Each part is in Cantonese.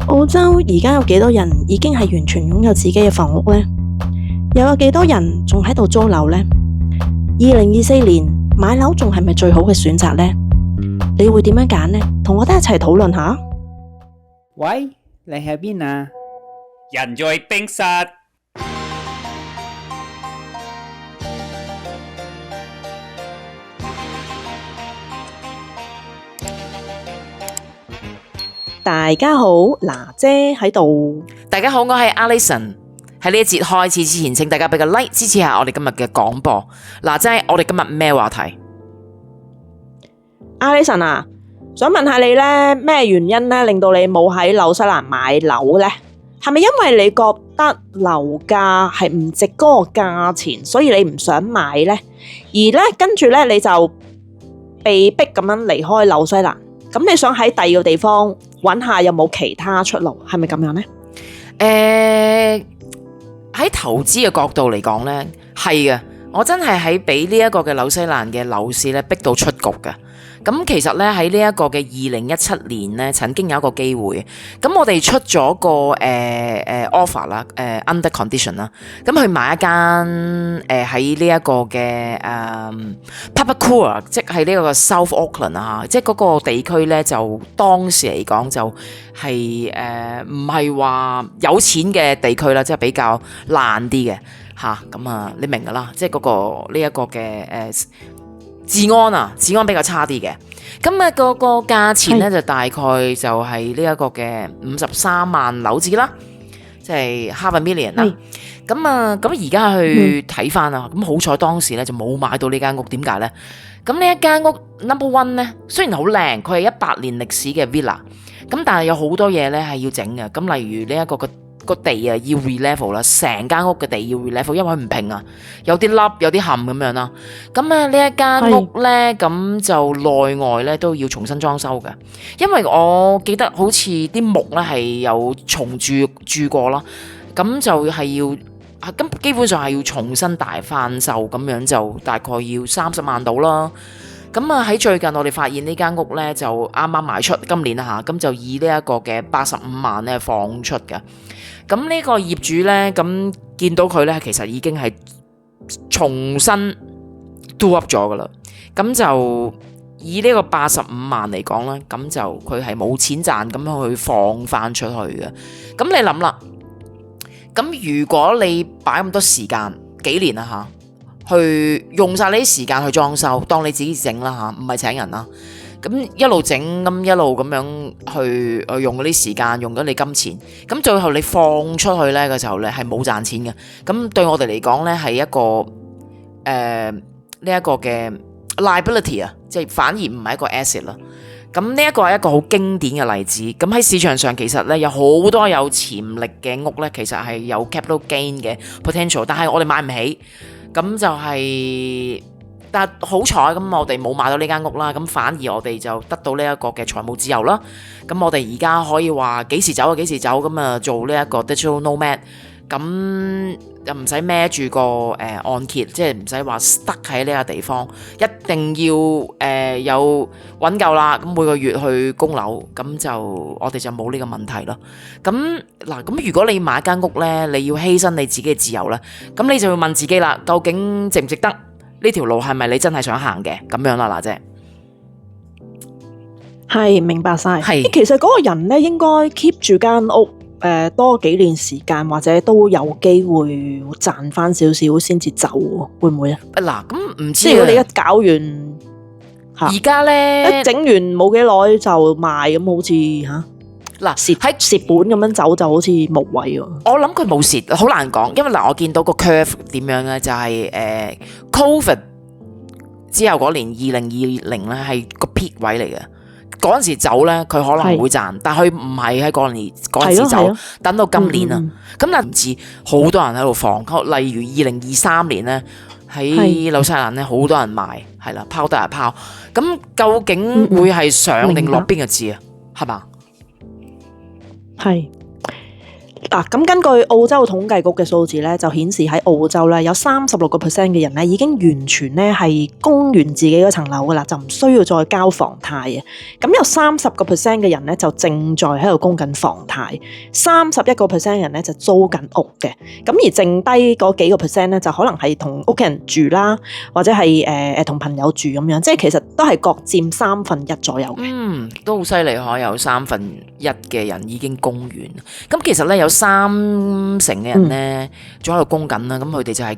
澳洲而家有幾多人已經係完全擁有自己嘅房屋呢？又有幾多人仲喺度租樓呢？2024年買樓仲係咪最好嘅選擇呢？你會點樣揀呢？同我哋一齊討論下。喂，你喺邊啊？人在冰室。大家好，娜姐喺度。大家好，我係 Alison。喺呢一節開始之前，請大家俾個 like 支持下我哋今日嘅廣播。娜姐，我哋今日咩話題？Alison啊，想問下你呢，咩原因呢令到你冇喺紐西蘭買樓呢？係咪因為你覺得樓價係唔值嗰個價錢，所以你唔想買呢？而呢跟住呢，你就被逼咁樣離開紐西蘭。咁你想喺第二個地方揾下有冇其他出路，係咪咁樣呢？喺投資嘅角度嚟講呢，係嘅，我真係喺俾呢一個嘅紐西蘭嘅樓市咧逼到出局嘅。咁其實咧喺呢一個嘅2017年咧，曾經有一個機會，咁我哋出咗個offer 啦，under condition 啦，咁去買一間喺呢一個嘅Papakura， 即係呢個 South Auckland 啊，即係嗰個地區咧就當時嚟講就係唔係話有錢嘅地區啦，即係比較爛啲嘅嚇，咁啊你明㗎啦，即係嗰個呢一個嘅治安比較差啲嘅，咁啊個價錢咧就大概就係呢一個嘅53萬紐紙啦，即係 half a million 啦。咁而家去睇翻啊，咁好彩當時咧就冇買到呢間屋，點解咧？咁呢一間屋 number one 咧，雖然好靚，佢係100年歷史嘅 villa， 咁但係有好多嘢咧係要整嘅，咁例如呢一個個地啊要 re-level 啦，成間屋嘅地要 re-level， 因為佢唔平啊，有啲凹有啲陷咁樣啦。咁啊呢一間屋咧，咁就內外咧都要重新裝修嘅，因為我記得好似啲木咧係有重鑄過啦，咁就係要咁基本上係要重新大翻修，咁樣就大概要30萬到啦。咁啊喺最近我哋發現呢間屋咧就啱啱賣出，今年啊嚇，咁就以呢一個嘅85萬咧放出嘅。咁呢個業主咧，咁見到佢咧，其實已經係重新 do up 咗噶啦。咁就以呢個85萬嚟講咧，咁就佢係冇錢賺，咁樣去放翻出去嘅。咁你諗啦，咁如果你擺咁多時間幾年啊嚇，去用晒呢啲時間去裝修，當你自己整啦嚇，唔係請人啦。咁一路整，咁一路咁樣去用嗰啲時間，用咗你金錢，咁最後你放出去咧嘅時候咧係冇賺錢嘅。咁對我哋嚟講咧係一個呢一個嘅 liability 啊，即係反而唔係一個 asset 啦。咁呢一個係一個好經典嘅例子。咁喺市場上其實咧有好多有潛力嘅屋咧，其實係有 capital gain 嘅 potential， 但係我哋買唔起，咁就係。但好彩咁，我哋冇買到呢間屋啦，咁反而我哋就得到呢一個嘅財務自由啦。咁我哋而家可以話幾時走就幾時走，咁啊做呢一個 digital nomad， 咁又唔使孭住個按揭，即係唔使話 stuck 喺呢個地方，一定要有揾夠啦。咁每個月去供樓，咁就我哋就冇呢個問題咯。咁嗱，咁如果你買間屋呢，你要犧牲你自己嘅自由呢，咁你就要問自己啦，究竟值唔值得？呢條路係咪你真係想行嘅？咁樣啦，娜姐。係，明白晒。其實嗰個人咧應該 keep 住間屋，多幾年時間，或者都有機會賺翻少少先至走，會唔會啊？嗱，咁唔知即係如果你一搞完，而家咧一整完冇幾耐就賣，咁好似嚇。嗱，蝕本咁樣走就好似無謂喎。我諗佢冇蝕，好難講，因為嗱，我見到個 curve 點樣咧，就係COVID 之後嗰年2020咧係個 peak 位嚟嘅，嗰陣時走咧佢可能會賺，但係佢唔係喺嗰陣時走，等到今年啊。咁但唔似好多人喺度放，例如2023年咧喺紐西蘭咧好多人賣，係啦，拋得係拋。咁究竟會係上定落邊個字啊？係嘛？係嗱，咁根據澳洲統計局嘅數字咧，就顯示喺澳洲咧有36% 嘅人咧已經完全咧係供完自己嗰層樓噶啦，就唔需要再交房貸嘅。咁有30% 嘅人咧就正在喺度供緊房貸，31% 人咧就租緊屋嘅。咁而剩低嗰幾個 percent 咧就可能係同屋企人住啦，或者係同朋友住咁樣，即係其實都係各佔1/3左右嘅。都好犀利可，有1/3嘅人已經供完。咁其實咧有30%嘅人咧仲喺度供緊啦，咁佢哋就係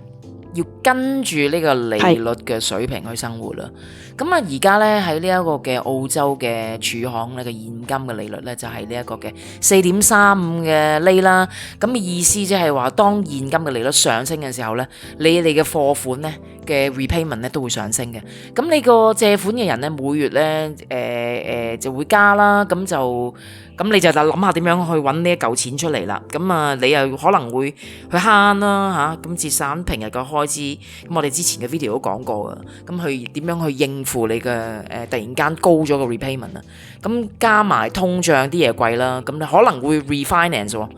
要跟住呢個利率嘅水平去生活啦。咁啊，而家咧喺呢一個嘅澳洲嘅儲行咧嘅現金嘅利率咧就係呢一個嘅4.35嘅厘啦。咁意思即係話，當現金嘅利率上升嘅時候咧，你哋嘅貨款咧嘅 repayment 咧都會上升嘅。咁你個借款嘅人咧每月咧就會加啦，咁你就諗下點樣去揾呢一嚿錢出嚟啦。咁啊，你又可能會去慳啦嚇，咁節省平日嘅開支。咁我哋之前嘅 video 都講過嘅，咁去點樣去應付你嘅突然間高咗個 repayment 啊？咁加埋通脹啲嘢貴啦，咁你可能會 refinance 喎，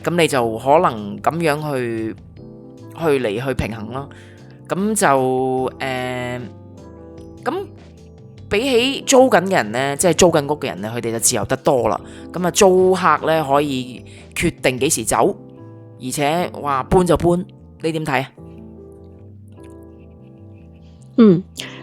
咁你就可能咁樣去平衡啦。咁就咁。比起租緊嘅人呢，即係租緊屋嘅人呢，佢哋就自由得多啦。咁啊，租客呢可以決定幾時走，而且話搬就搬，你點睇啊？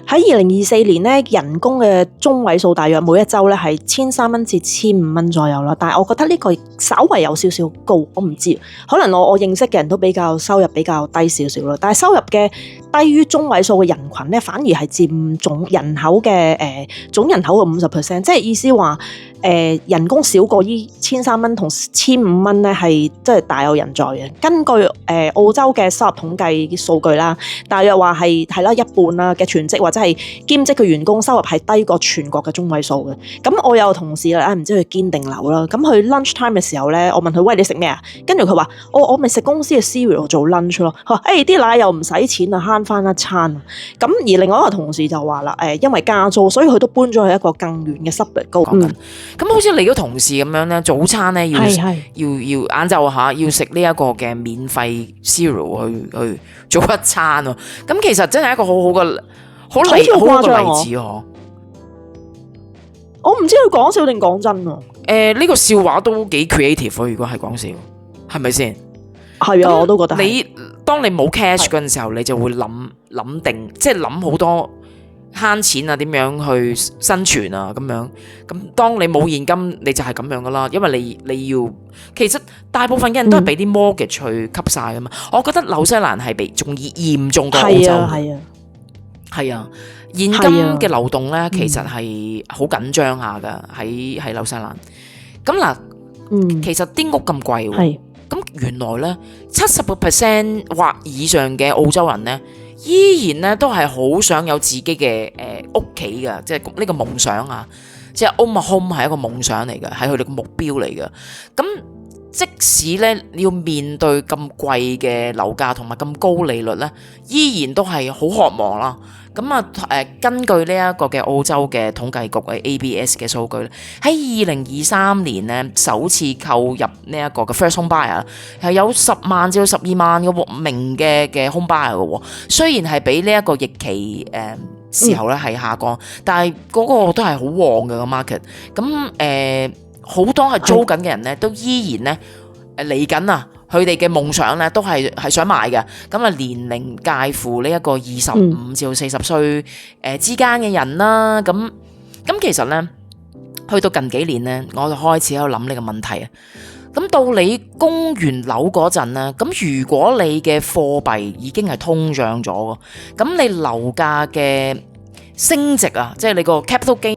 喺2024年咧，人工嘅中位數大約每一週咧係1300蚊至1500蚊左右啦。但係我覺得呢個稍為有少少高，我唔知，可能我認識嘅人都比較收入比較低少少啦。但係收入嘅低於中位數嘅人群咧，反而係佔總人口嘅總人口嘅50%，即係意思話人工少過依1300蚊同1500蚊咧，係真係大有人在嘅。根據澳洲嘅收入統計數據啦，大約話係啦一半啦嘅全職或者係兼職嘅員工收入係低過全國嘅中位數嘅。咁我有同事啦，唔知佢堅定流啦。咁佢 lunch time 嘅時候咧，我問佢：喂，你食咩啊？跟住佢話：我咪食公司嘅 cereal 做 lunch 咯。佢話：啲奶又唔使錢啊，慳翻一餐。咁而另外一個同事就話啦：因為加租，所以佢都搬咗去一個更遠嘅 suburb 高。咁好似你個同事咁樣咧，早餐咧要晏晝下要食呢一個嘅免費 cereal 去做一餐喎。咁其實真係一個好好嘅好嘅例子嗬。我唔知佢講笑定講真喎。呢個笑話都幾 creative 喎，如果係講笑，係咪先？係啊，我都覺得。當你冇 cash 嗰陣時候，你就會諗定，即係諗好多。慳錢啊，點樣去生存啊，咁樣咁當你冇現金，你就係咁樣噶啦，因為你要其實大部分嘅人都係俾啲 mortgage 去吸晒噶嘛。我覺得紐西蘭係比仲嚴重過澳洲，係啊，現金嘅流動咧其實係好緊張下噶，喺紐西蘭。咁嗱，其實啲屋咁貴喎，咁原來咧70% 或以上嘅澳洲人咧。依然咧都係好想有自己嘅屋企嘅，即係呢個夢想啊！即係 own a home 係一個夢想嚟嘅，係佢哋嘅目標嚟嘅。咁即使咧你要面對咁貴嘅樓價同埋咁高利率咧，依然都係好渴望啦。咁啊根據呢一個嘅澳洲嘅統計局嘅 ABS 嘅數據咧，喺2023年咧首次購入呢一個嘅 first home buyer 係有10萬至到12萬嘅名嘅 home buyer 嘅喎。雖然係比呢一個疫期時候咧係下降，但係嗰個都係好旺嘅個 market。咁好多係租緊嘅人咧，都依然咧嚟緊啊！佢哋嘅夢想咧都係想買嘅。咁啊年齡介乎呢一個25至到40歲之間嘅人啦。咁其實咧去到近幾年咧，我就開始喺度諗呢個問題啊。咁到你供完樓嗰陣咧，咁如果你嘅貨幣已經係通脹咗，咁你樓價嘅升值啊，即係你個 capital gain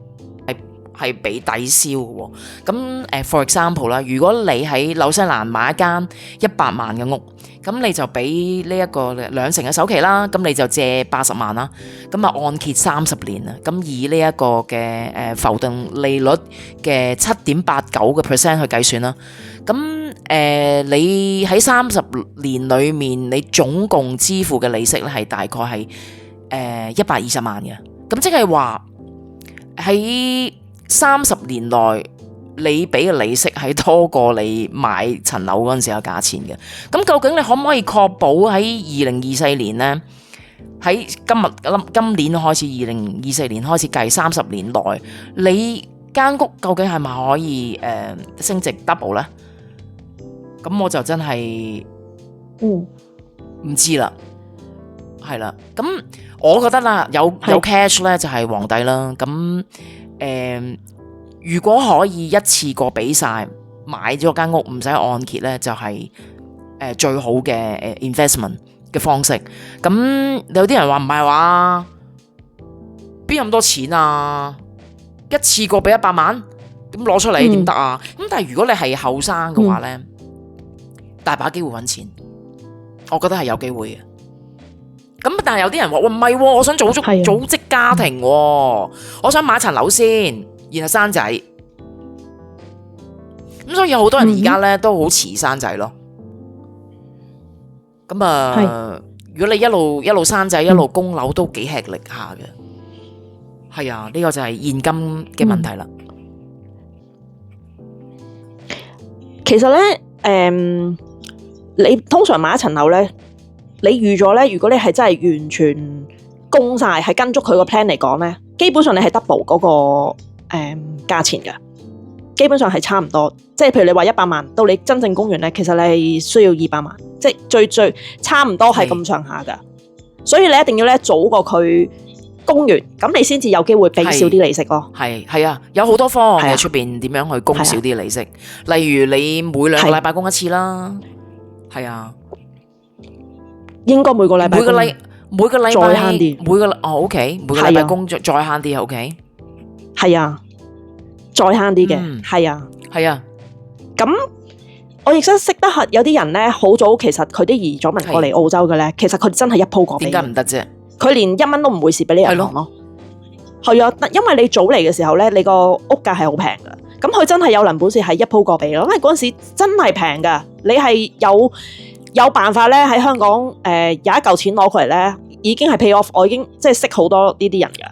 係俾抵消嘅。咁for example 啦，如果你喺紐西蘭買一間100萬嘅屋，咁你就俾呢一個2成嘅首期啦，咁你就借80萬啦，咁啊按揭30年啊，咁以呢一個嘅浮動利率嘅7.89% 去計算啦，咁你喺30年裏面，你總共支付嘅利息咧係大概係120萬嘅，咁即係話喺30年內你俾嘅利息係多過你買層樓嗰陣時嘅價錢嘅。咁究竟你可唔可以確保喺2024年呢？喺今年開始，2024年開始計30年內，你間屋究竟係咪可以升值 double 呢？咁我就真係唔知啦，係啦。咁我覺得啦，有 cash 咧就係皇帝啦。咁如果可以一次過俾晒買咗間屋唔使按揭咧，就係最好嘅investment 嘅方式。咁有啲人話唔係話，邊有咁多錢啊？一次過俾100萬，點攞出嚟點得啊？咁但係如果你係後生嘅話咧，大把機會搵錢，我覺得係有機會嘅。咁但係有啲人話，喂，唔係，我想組織家庭，我想買層樓先，然後生仔。咁所以有好多人而家咧都好遲生仔咯。咁如果你一路生仔一路供樓，都幾吃力下嘅。係啊，呢個就係現金嘅問題啦。其實咧，你通常買一層樓咧，你預咗咧，如果你係真係完全供晒，係跟足佢個 plan 嚟講咧，基本上你係 double 嗰個價錢嘅，基本上係差唔多。即係譬如你話100萬，到你真正供完咧，其實你係需要200萬，即係最差唔多係咁上下噶。所以你一定要咧早過佢供完，咁你先至有機會俾少啲利息咯。係啊，有好多方案嘅出邊點樣去供少啲利息，例如你每2個禮拜供一次啦。係啊，應該每個禮拜再慳啲。OK， 每個禮拜供再慳啲 OK。係啊，再慳啲嘅，係啊。咁我亦識得有啲人咧，好早其實佢啲移咗民過嚟澳洲嘅咧，其實佢真係一鋪過俾。點解唔得啫？佢連1蚊都唔會蝕俾你銀行咯。係啊，因為你早嚟嘅時候咧，你個屋價係好平噶。咁佢真係有能本事係一鋪過俾咯，因為嗰陣時真係平噶。你係有辦法咧喺香港有一嚿錢攞過嚟咧，已經係 pay off。我已經即係識好多呢啲人噶。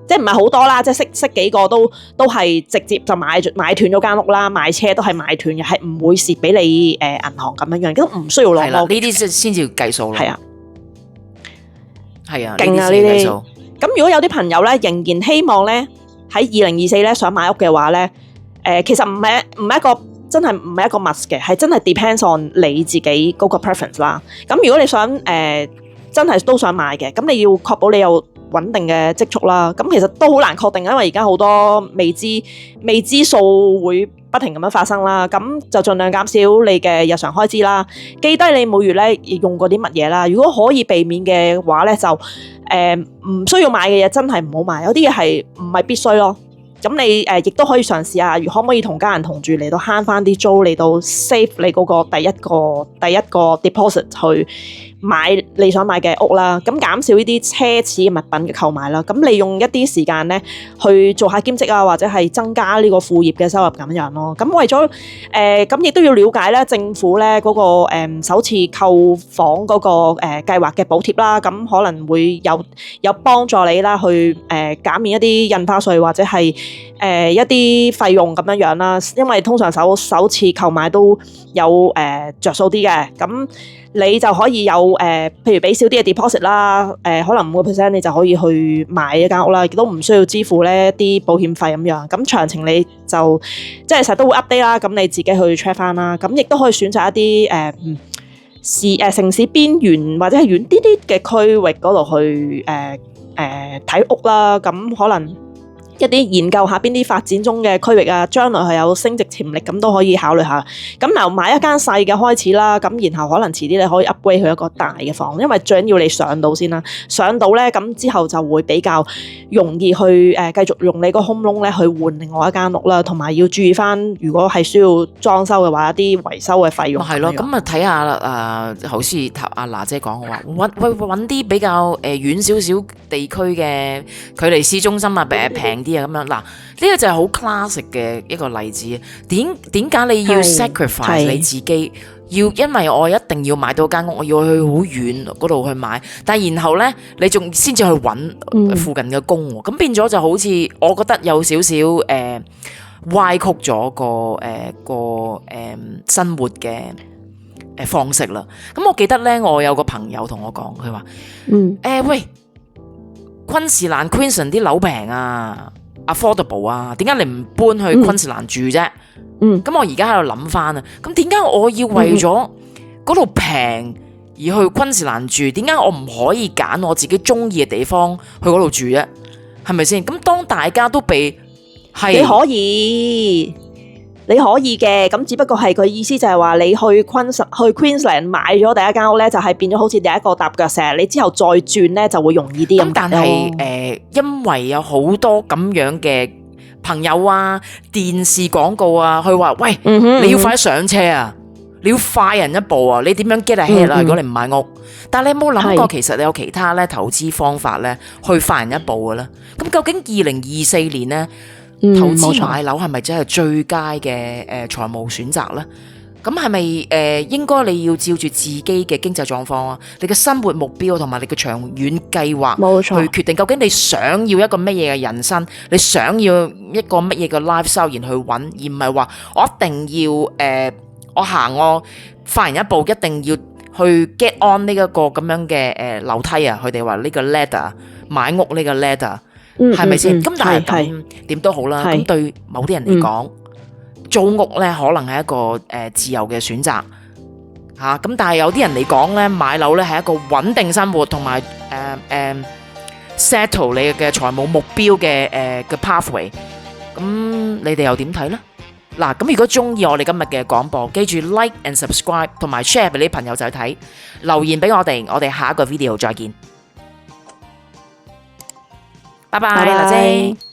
即係唔係好多啦，即係識幾個都係直接就買斷咗間屋啦，買車都係買斷嘅，係唔會蝕俾你銀行咁樣，都唔需要攞。呢啲先至計數咯。係啊，勁啊呢啲。咁如果有啲朋友咧仍然希望咧喺2024咧想買屋嘅話咧，其實唔係一個真係唔係一個 must 嘅，係真係 depends on 你自己嗰個 preference 啦。咁如果你想真係都想買嘅，咁你要確保你有穩定嘅積蓄啦。咁其實都好難確定，因為而家好多未知數會不停咁樣發生啦。咁就盡量減少你嘅日常開支啦，記低你每月咧用過啲乜嘢啦。如果可以避免嘅話咧，就唔需要買嘅嘢真係唔好買。有啲嘢係唔係必須咯。咁你亦都可以嘗試下，可唔可以同家人同住嚟到慳翻啲租，嚟到 save 你嗰個第一個 deposit 去買你想買嘅屋啦。咁減少呢啲奢侈嘅物品嘅購買啦。咁利用一啲時間咧去做下兼職啊，或者係增加呢個副業嘅收入咁樣咯。咁為咗咁亦都要了解咧政府咧嗰個首次購房嗰個計劃嘅補貼啦。咁可能會有幫助你啦，去減免一啲印花稅或者係一啲費用咁樣啦。因為通常首次購買都有着數啲嘅。咁你就可以有譬如俾少啲嘅 deposit 啦，可能5%你就可以去買一間屋啦，亦都唔需要支付呢啲保險費咁樣。咁詳情你就即係成日都會 update 啦，咁你自己去 check 翻啦。咁亦都可以選擇一啲城市邊緣或者係遠啲啲嘅區域嗰度去睇屋啦。咁可能一啲研究下邊啲發展中嘅區域啊，將來係有升值潛力，咁都可以考慮下。咁由買一間細嘅開始啦，咁然後可能遲啲你可以 upgrade 去一個大嘅房，因為最緊要你上到先啦。上到咧，咁之後就會比較容易去繼續用你個 home loan 咧去換另外一間屋啦，同埋要注意翻，如果係需要裝修嘅話，一啲維修嘅費用。係咯，咁啊睇下好似阿娜姐講嘅話，揾啲比較遠少少地區嘅距離市中心啊，平啲。咁樣嗱，呢個就係好 classic 嘅一個例子。點解你要 sacrifice 你自己？因為我一定要買到間屋，我要去好遠嗰度去買。但係然後呢，你仲先至去揾附近嘅工，咁變咗就好似我覺得有少少歪曲咗個生活嘅方式啦。咁我記得咧，我有個朋友同我講，佢話喂，昆士蘭 Queensland 啲樓平啊，affordable 啊，點解你唔搬去昆士蘭住啫？咁我而家喺度諗翻啊，咁點解我要為咗嗰度平而去昆士蘭住？點解我唔可以揀我自己中意嘅地方去嗰度住啫？係咪先？咁當大家都被係你可以嘅，咁只不過係佢意思就係話你去 Queensland 買咗第一間屋咧，就係變咗好似第一個踏腳石，你之後再轉咧就會容易啲。咁但係因為有好多咁樣嘅朋友啊、電視廣告啊，佢話喂，你要快啲上車啊，你要快人一步啊，你點樣 get ahead 啊？如果你唔買屋，但係你有冇諗過其實你有其他咧投資方法咧去快人一步嘅咧？咁究竟2024年咧？投資買樓係咪真係最佳嘅財務選擇呢？咁係咪應該你要照住自己嘅經濟狀況啊、你嘅生活目標同埋你嘅長遠計劃去決定，究竟你想要一個乜嘢嘅人生，你想要一個乜嘢嘅 lifestyle 然去揾，而唔係話我一定要我行我快人一步，一定要去 get on 呢一個咁樣嘅樓梯啊！佢哋話呢個 ladder 買屋呢個 ladder。係咪先？咁但係咁點都好啦。咁對某啲人嚟講，租屋咧可能係一個自由嘅選擇吓。咁但係有啲人嚟講咧，買樓咧係一個穩定生活同埋settle 你嘅財務目標嘅pathway。咁你哋又點睇咧？嗱，咁如果中意我哋今日嘅廣播，記住 like and subscribe 同埋 share 俾你朋友仔睇，留言俾我哋下一個 video 再見。拜拜，娜姐。